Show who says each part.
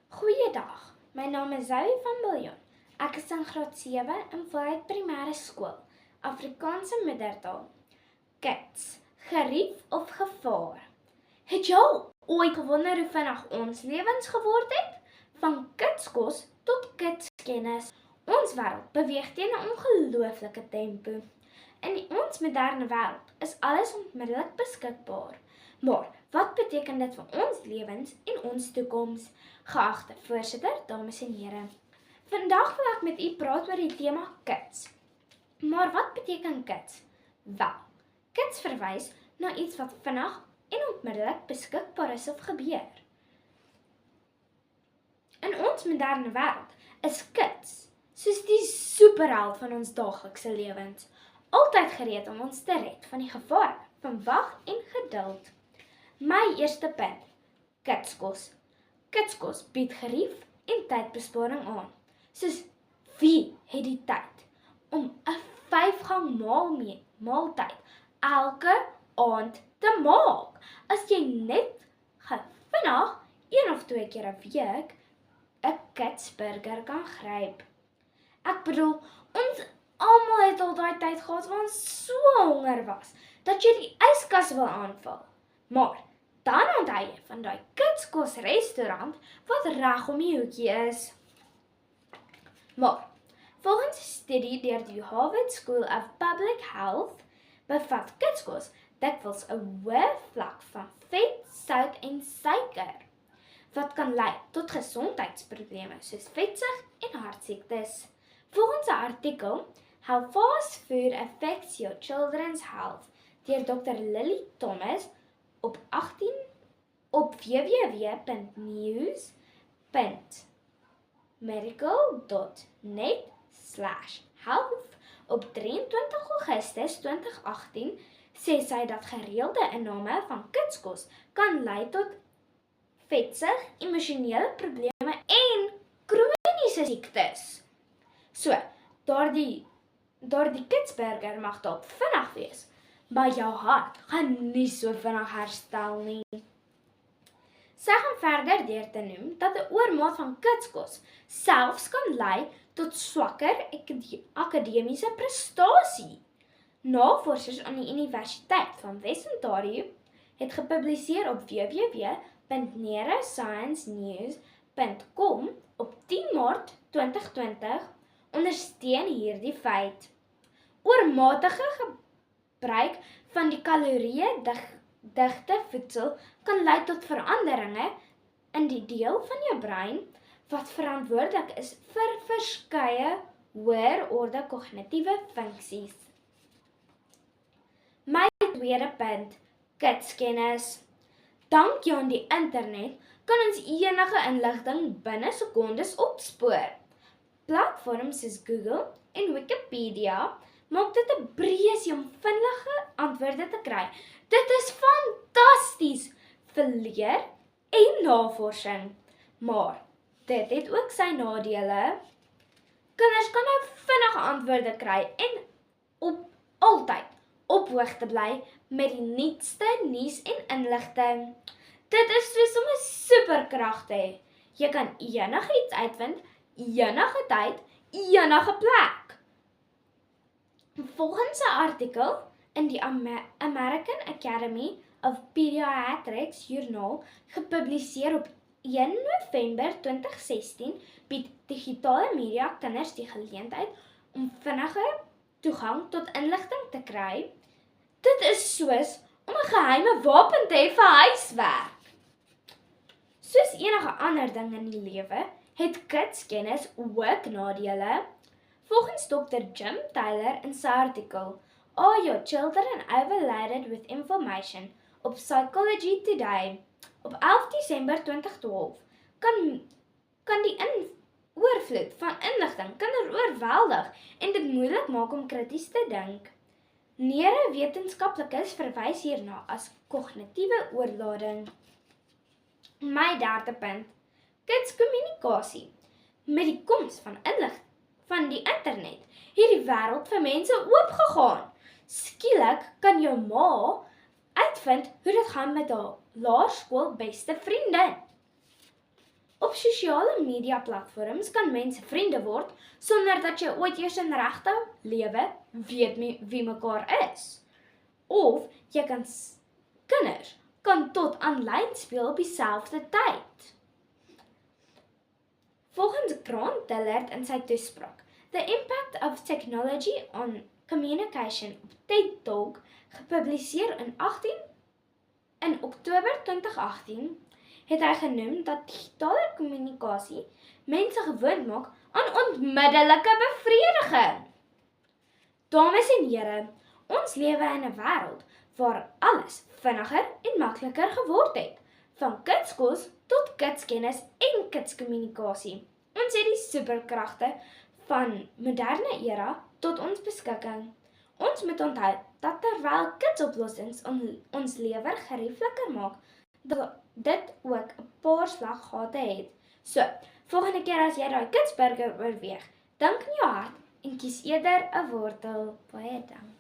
Speaker 1: Goeiedag, my naam is Zoe van Biljon. Ek is in graad 7 in Volheid Primêre Skool, Afrikaanse moedertaal. Kits, gerief of gevaar? Het jy al ooit gewonder hoe vinnig ons lewens geword het? Van kitskos tot kitskennis. Ons wêreld beweeg teen 'n ongelooflike tempo. In ons moderne wêreld is alles onmiddellik beskikbaar. Maar wat beteken dit vir ons lewens en ons toekoms? Geagte voorsitter, dames en here. Vandag wil ek met u praat oor die tema kits. Maar wat beteken kits? Wel, kits verwys na iets wat vinnig en onmiddellik beskikbaar is of gebeur. In ons moderne wêreld is kits soos die superheld van ons daaglikse lewens, altyd gereed om ons te red van die gevare van wag en geduld. My eerste punt, kitskos. Kitskos bied gerief en tydbesparing aan. Soos wie het die tyd om 'n 5-gang maaltyd elke aand te maak? As jy net vinnig 1 of 2 keer 'n week 'n kitsburger kan gryp. Ek bedoel, ons almal het al daai tyd gehad waar ons so honger was, dat jy die yskas wil aanval. Maar dan onthou jy van daai kitskos restaurant wat reg om die hoekie is. Maar volgens 'n studie deur die Harvard School of Public Health bevat kitskos dikwels 'n hoë vlak van vet, sout en suiker, wat kan lei tot gesondheidsprobleme soos vetsug en hartsiektes. Volgens 'n artikel How Fast Food Affects Your Children's Health deur Dr. Lily Thomas op www.news.medical.net/health op 23 Augustus 2018 sê sy dat gereelde inname van kitskos kan lei tot vetsug, emosionele probleme en kroniese siektes. So, daardie kitsburger mag dalk vinnig wees, maar jou hart gaan nie so vinnig herstel nie. Sy gaan verder deur te noem dat 'n oormaat van kitskos selfs kan lei tot swakker akademiese prestasie. Navorsers aan die Universiteit van West-Ontario het gepubliseer op www.neurosciencenews.com op 10 Maart 2020 ondersteun hierdie feit. Oormatige gebruik van die kalorieë-digte voedsel kan lei tot veranderinge in die deel van jou brein wat verantwoordelik is vir verskeie hoër orde kognitiewe funksies. My tweede punt, kitskennis. Dankie aan die internet kan ons enige inligting binne sekondes opspoor. Platforms soos Google en Wikipedia maak dit 'n breesie om vinnige antwoorde te kry. Dit is fantasties vir leer en navorsing. Maar dit het ook sy nadele. Kinders kan nou vinnige antwoorde kry en altyd op hoogte bly met die nuutste nuus en inligting. Dit is soos om 'n superkrag te hê. Jy kan enigiets uitvind, enige tyd, enige plek. Volgens 'n artikel in die American Academy of Pediatrics joernaal gepubliseer op 1 November 2016 bied digitale media kinders die geleentheid om vinnige toegang tot inligting te kry. Dit is soos om 'n geheime wapen te hê vir huiswerk. Soos enige ander ding in die lewe, het kitskennis ook nadele. Volgens Dr. Jim Taylor in sy artikel Are Your Children Overloaded with Information op Psychology Today op 11 Desember 2012 kan die oorvloed van inligting kinders oorweldig en dit moeilik maak om krities te dink. Neurowetenskaplikes verwys hierna as kognitiewe oorlading. My derde punt, kitskommunikasie. Met die koms van die internet het die wêreld vir mense oopgegaan. Skielik kan jou ma uitvind hoe dit gaan met haar laerskool beste vriendin. Op sosiale media platforms kan mense vriende word sonder dat jy ooit eers in regte lewe weet wie mekaar is. Of jy kinders kan tot aanlyn speel op dieselfde tyd. Volgens Grant Dillard in sy toespraak, The Impact of Technology on Communication op TED Talk, gepubliseer in Oktober 2018, het hy genoem dat digitale kommunikasie mense gewoond maak aan onmiddellike bevrediging. Dames en here, ons lewe in 'n wêreld waar alles vinniger en makliker geword het, van kitskos tot kitskennis en kitskommunikasie. Ons het die superkragte van moderne era tot ons beskikking. Ons moet onthou dat terwyl kitsoplossings ons lewe geriefliker maak, dat dit ook 'n paar slaggate het. So, volgende keer as jy daai kitsburger oorweeg, dink in jou hart en kies eerder 'n wortel. Baie dankie.